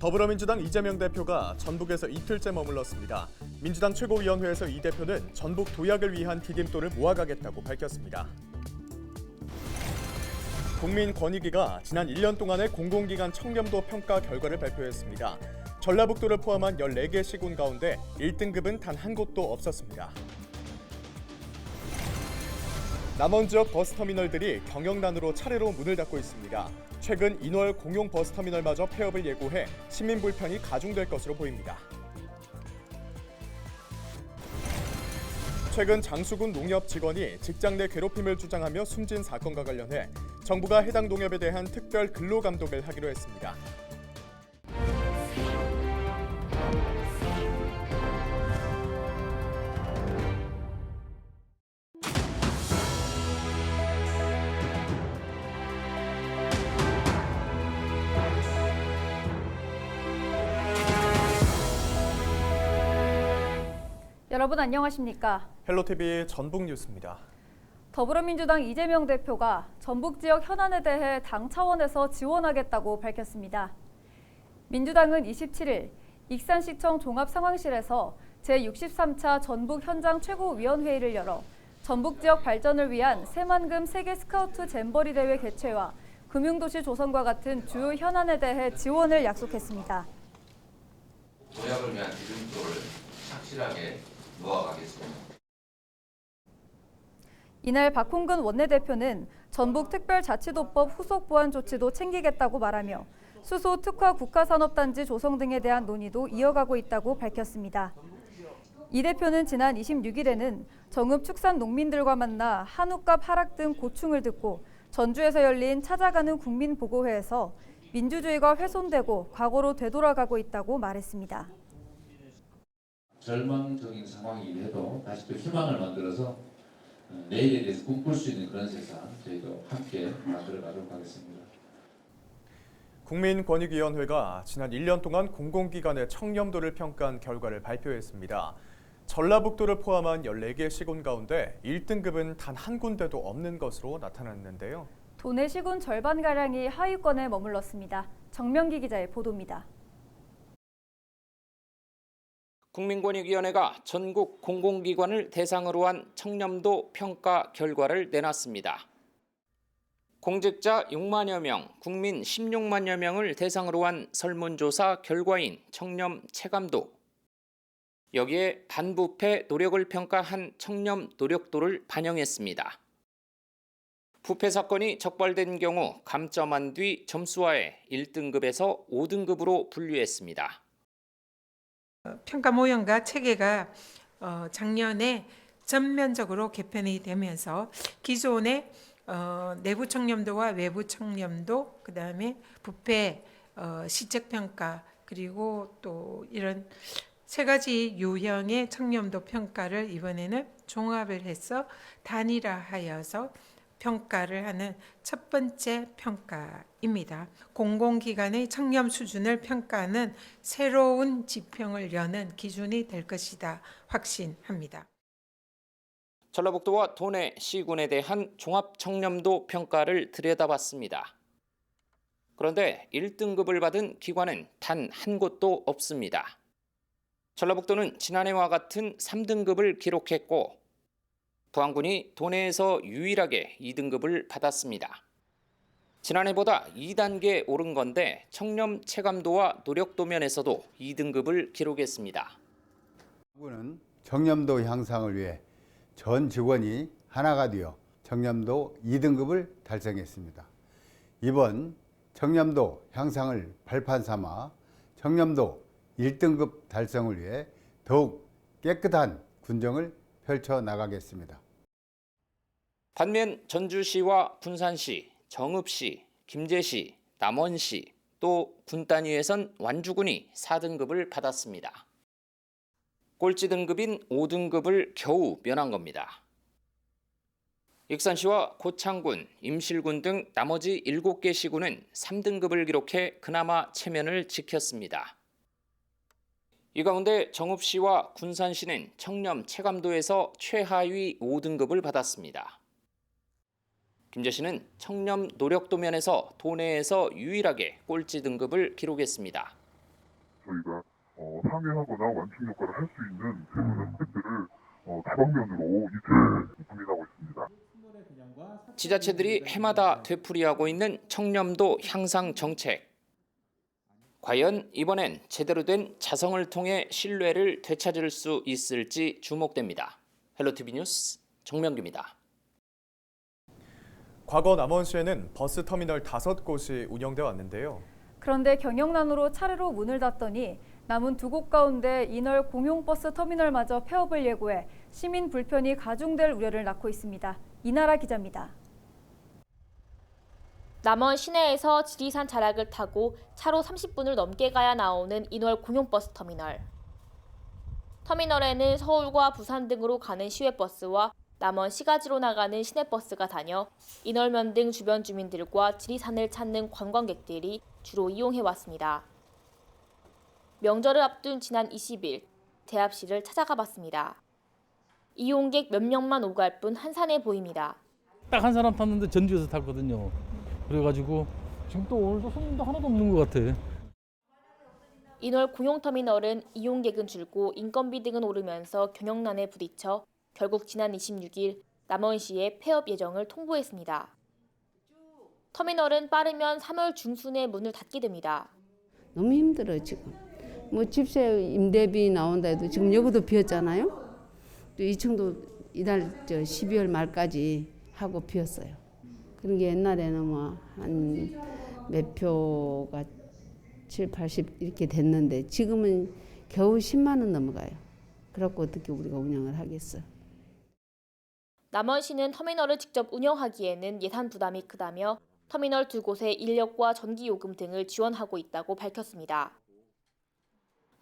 더불어민주당 이재명 대표가 전북에서 이틀째 머물렀습니다. 민주당 최고위원회에서 이 대표는 전북 도약을 위한 디딤돌을 모아가겠다고 밝혔습니다. 국민권익위가 지난 1년 동안의 공공기관 청렴도 평가 결과를 발표했습니다. 전라북도를 포함한 14개 시군 가운데 1등급은 단 한 곳도 없었습니다. 남원 지역 버스터미널들이 경영난으로 차례로 문을 닫고 있습니다. 최근 인월 공용 버스터미널마저 폐업을 예고해 시민 불편이 가중될 것으로 보입니다. 최근 장수군 농협 직원이 직장 내 괴롭힘을 주장하며 숨진 사건과 관련해 정부가 해당 농협에 대한 특별 근로감독을 하기로 했습니다. 여러분 안녕하십니까? 헬로티비 전북 뉴스입니다. 더불어민주당 이재명 대표가 전북 지역 현안에 대해 당 차원에서 지원하겠다고 밝혔습니다. 민주당은 27일 익산시청 종합상황실에서 제63차 전북 현장 최고위원회의를 열어 전북 지역 발전을 위한 새만금 세계 스카우트 잼버리 대회 개최와 금융도시 조성과 같은 주요 현안에 대해 지원을 약속했습니다. 도약을 위한 디딤돌을 착실하게 놓아가겠습니다. 이날 박홍근 원내대표는 전북특별자치도법 후속 보완 조치도 챙기겠다고 말하며 수소 특화 국가산업단지 조성 등에 대한 논의도 이어가고 있다고 밝혔습니다. 이 대표는 지난 26일에는 정읍 축산 농민들과 만나 한우값 하락 등 고충을 듣고 전주에서 열린 찾아가는 국민보고회에서 민주주의가 훼손되고 과거로 되돌아가고 있다고 말했습니다. 절망적인 상황이긴 해도 다시 또 희망을 만들어서 내일에 대해서 꿈꿀 수 있는 그런 세상 저희도 함께 만들어가도록 하겠습니다. 국민권익위원회가 지난 1년 동안 공공기관의 청렴도를 평가한 결과를 발표했습니다. 전라북도를 포함한 14개 시군 가운데 1등급은 단 한 군데도 없는 것으로 나타났는데요. 도내 시군 절반가량이 하위권에 머물렀습니다. 정명기 기자의 보도입니다. 국민권익위원회가 전국 공공기관을 대상으로 한 청렴도 평가 결과를 내놨습니다. 공직자 6만여 명, 국민 16만여 명을 대상으로 한 설문조사 결과인 청렴 체감도. 여기에 반부패 노력을 평가한 청렴 노력도를 반영했습니다. 부패 사건이 적발된 경우 감점한 뒤 점수화해 1등급에서 5등급으로 분류했습니다. 평가 모형과 체계가 작년에 전면적으로 개편이 되면서 기존의 내부 청렴도와 외부 청렴도, 그다음에 부패, 시책 평가, 그리고 또 이런 세 가지 유형의 청렴도 평가를 이번에는 종합을 해서 단일화하여서 평가를 하는 첫 번째 평가입니다. 공공기관의 청렴 수준을 평가하는 새로운 지평을 여는 기준이 될 것이다 확신합니다. 전라북도와 도내 시군에 대한 종합 청렴도 평가를 들여다봤습니다. 그런데 1등급을 받은 기관은 단 한 곳도 없습니다. 전라북도는 지난해와 같은 3등급을 기록했고 부안군이 도내에서 유일하게 2등급을 받았습니다. 지난해보다 2단계 오른 건데 청렴 체감도와 노력도 면에서도 2등급을 기록했습니다. 부안군은 청렴도 향상을 위해 전 직원이 하나가 되어 청렴도 2등급을 달성했습니다. 이번 청렴도 향상을 발판 삼아 청렴도 1등급 달성을 위해 더욱 깨끗한 군정을 펼쳐 나가겠습니다. 반면 전주시와 군산시, 정읍시, 김제시, 남원시, 또 군 단위에선 완주군이 4등급을 받았습니다. 꼴찌 등급인 5등급을 겨우 면한 겁니다. 익산시와 고창군, 임실군 등 나머지 7개 시군은 3등급을 기록해 그나마 체면을 지켰습니다. 이 가운데 정읍시와 군산시는 청렴 체감도에서 최하위 5등급을 받았습니다. 김제시는 청렴 노력도 면에서 도내에서 유일하게 꼴찌 등급을 기록했습니다. 저희가 상회하거나 완충 효과를 할 수 있는 세부는 혜택들을 다방면으로 이체에 고민하고 있습니다. 지자체들이 해마다 되풀이하고 있는 청렴도 향상 정책. 과연 이번엔 제대로 된 자성을 통해 신뢰를 되찾을 수 있을지 주목됩니다. 헬로티비 뉴스 정명규입니다. 과거 남원시에는 버스터미널 5곳이 운영돼 왔는데요. 그런데 경영난으로 차례로 문을 닫더니 남은 2곳 가운데 인월 공용버스 터미널마저 폐업을 예고해 시민 불편이 가중될 우려를 낳고 있습니다. 이나라 기자입니다. 남원 시내에서 지리산 자락을 타고 차로 30분을 넘게 가야 나오는 인월 공용버스 터미널. 터미널에는 서울과 부산 등으로 가는 시외버스와 남원 시가지로 나가는 시내버스가 다녀 인월면 등 주변 주민들과 지리산을 찾는 관광객들이 주로 이용해왔습니다. 명절을 앞둔 지난 20일 대합실을 찾아가 봤습니다. 이용객 몇 명만 오갈 뿐 한산해 보입니다. 딱 한 사람 탔는데 전주에서 탔거든요. 그래가지고 지금 또 오늘도 손님도 하나도 없는 것 같아. 인월 공용터미널은 이용객은 줄고 인건비 등은 오르면서 경영난에 부딪혀 결국 지난 26일 남원시에 폐업 예정을 통보했습니다. 터미널은 빠르면 3월 중순에 문을 닫게 됩니다. 너무 힘들어요 지금. 뭐 집세 임대비 나온다 해도 지금 여기도 비었잖아요. 또 2층도 이달 12월 말까지 하고 비었어요. 그런 게 옛날에는 뭐 한 몇 표가 7, 80 이렇게 됐는데 지금은 겨우 10만 원 넘어가요. 그래갖고 어떻게 우리가 운영을 하겠어요. 남원시는 터미널을 직접 운영하기에는 예산 부담이 크다며 터미널 2곳에 인력과 전기요금 등을 지원하고 있다고 밝혔습니다.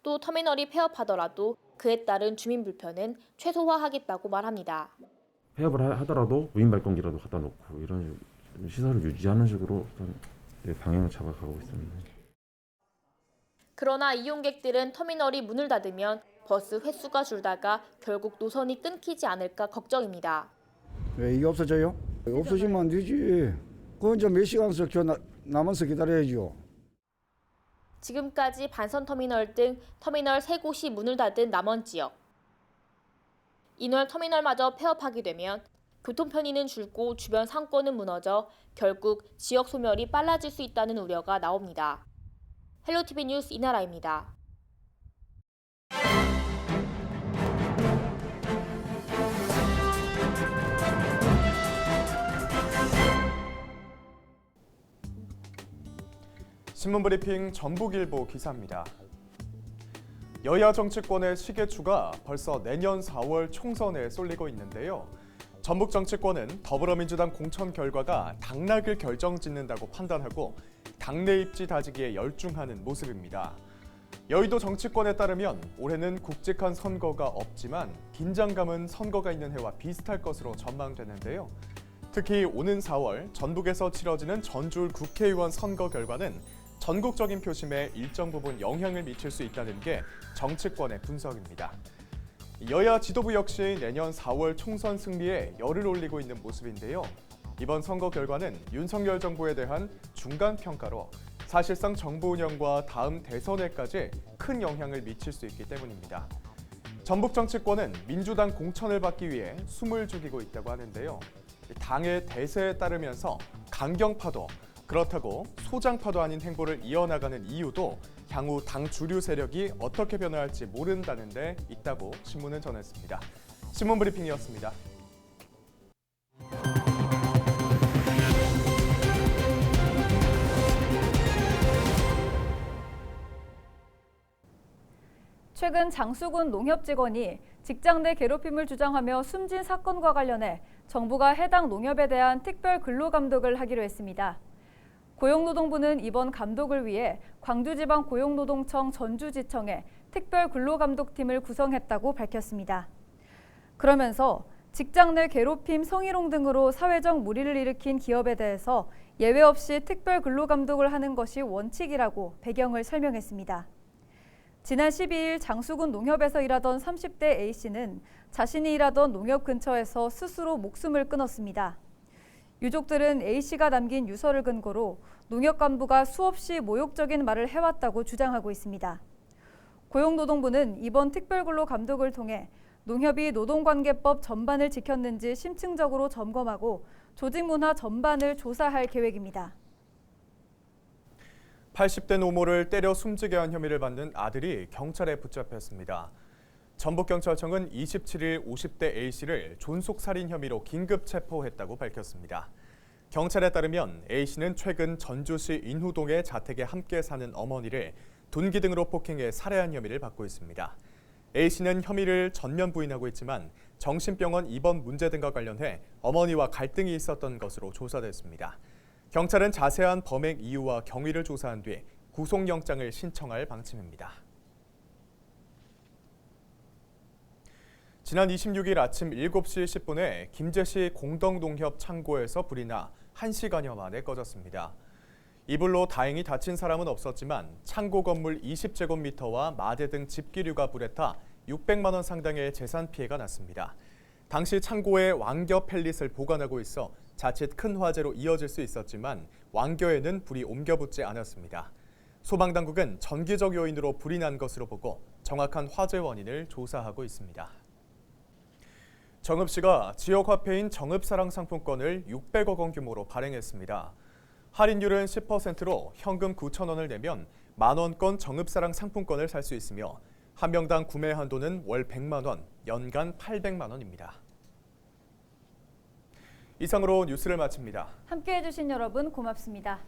또 터미널이 폐업하더라도 그에 따른 주민 불편은 최소화하겠다고 말합니다. 폐업을 하더라도 무인 발권기라도 갖다 놓고 이런 시설을 유지하는 식으로 방향을 잡아가고 있습니다. 그러나 이용객들은 터미널이 문을 닫으면 버스 횟수가 줄다가 결국 노선이 끊기지 않을까 걱정입니다. 왜 이게 없어져요? 없어지면 안 되지. 그건 이제 몇 시간씩 남아서 기다려야죠. 지금까지 반선터미널 등 터미널 3곳이 문을 닫은 남원 지역. 인월 터미널마저 폐업하게 되면 교통 편의는 줄고 주변 상권은 무너져 결국 지역 소멸이 빨라질 수 있다는 우려가 나옵니다. 헬로티비 뉴스 이나라입니다. 신문브리핑 전북일보 기사입니다. 여야 정치권의 시계추가 벌써 내년 4월 총선에 쏠리고 있는데요. 전북 정치권은 더불어민주당 공천 결과가 당락을 결정짓는다고 판단하고 당내 입지 다지기에 열중하는 모습입니다. 여의도 정치권에 따르면 올해는 굵직한 선거가 없지만 긴장감은 선거가 있는 해와 비슷할 것으로 전망되는데요. 특히 오는 4월 전북에서 치러지는 전주울 국회의원 선거 결과는 전국적인 표심에 일정 부분 영향을 미칠 수 있다는 게 정치권의 분석입니다. 여야 지도부 역시 내년 4월 총선 승리에 열을 올리고 있는 모습인데요. 이번 선거 결과는 윤석열 정부에 대한 중간 평가로 사실상 정부 운영과 다음 대선에까지 큰 영향을 미칠 수 있기 때문입니다. 전북 정치권은 민주당 공천을 받기 위해 숨을 죽이고 있다고 하는데요. 당의 대세에 따르면서 강경파도 그렇다고 소장파도 아닌 행보를 이어나가는 이유도 향후 당 주류 세력이 어떻게 변화할지 모른다는 데 있다고 신문은 전했습니다. 신문브리핑이었습니다. 최근 장수군 농협 직원이 직장 내 괴롭힘을 주장하며 숨진 사건과 관련해 정부가 해당 농협에 대한 특별 근로감독을 하기로 했습니다. 고용노동부는 이번 감독을 위해 광주지방 고용노동청 전주지청에 특별 근로감독팀을 구성했다고 밝혔습니다. 그러면서 직장 내 괴롭힘, 성희롱 등으로 사회적 물의를 일으킨 기업에 대해서 예외 없이 특별 근로감독을 하는 것이 원칙이라고 배경을 설명했습니다. 지난 12일 장수군 농협에서 일하던 30대 A씨는 자신이 일하던 농협 근처에서 스스로 목숨을 끊었습니다. 유족들은 A씨가 남긴 유서를 근거로 농협 간부가 수없이 모욕적인 말을 해왔다고 주장하고 있습니다. 고용노동부는 이번 특별근로 감독을 통해 농협이 노동관계법 전반을 지켰는지 심층적으로 점검하고 조직 문화 전반을 조사할 계획입니다. 80대 노모를 때려 숨지게 한 혐의를 받는 아들이 경찰에 붙잡혔습니다. 전북경찰청은 27일 50대 A씨를 존속살인 혐의로 긴급 체포했다고 밝혔습니다. 경찰에 따르면 A씨는 최근 전주시 인후동의 자택에 함께 사는 어머니를 둔기 등으로 폭행해 살해한 혐의를 받고 있습니다. A씨는 혐의를 전면 부인하고 있지만 정신병원 입원 문제 등과 관련해 어머니와 갈등이 있었던 것으로 조사됐습니다. 경찰은 자세한 범행 이유와 경위를 조사한 뒤 구속영장을 신청할 방침입니다. 지난 26일 아침 7시 10분에 김제시 공덕농협 창고에서 불이 나 1시간여 만에 꺼졌습니다. 이 불로 다행히 다친 사람은 없었지만 창고 건물 20제곱미터와 마대 등 집기류가 불에 타 600만 원 상당의 재산 피해가 났습니다. 당시 창고에 왕겨 펠릿을 보관하고 있어 자칫 큰 화재로 이어질 수 있었지만 왕겨에는 불이 옮겨붙지 않았습니다. 소방당국은 전기적 요인으로 불이 난 것으로 보고 정확한 화재 원인을 조사하고 있습니다. 정읍시가 지역 화폐인 정읍사랑 상품권을 600억 원 규모로 발행했습니다. 할인율은 10%로 현금 9,000원을 내면 만원권 정읍사랑 상품권을 살 수 있으며 한 명당 구매 한도는 월 100만 원, 연간 800만 원입니다. 이상으로 뉴스를 마칩니다. 함께해 주신 여러분 고맙습니다.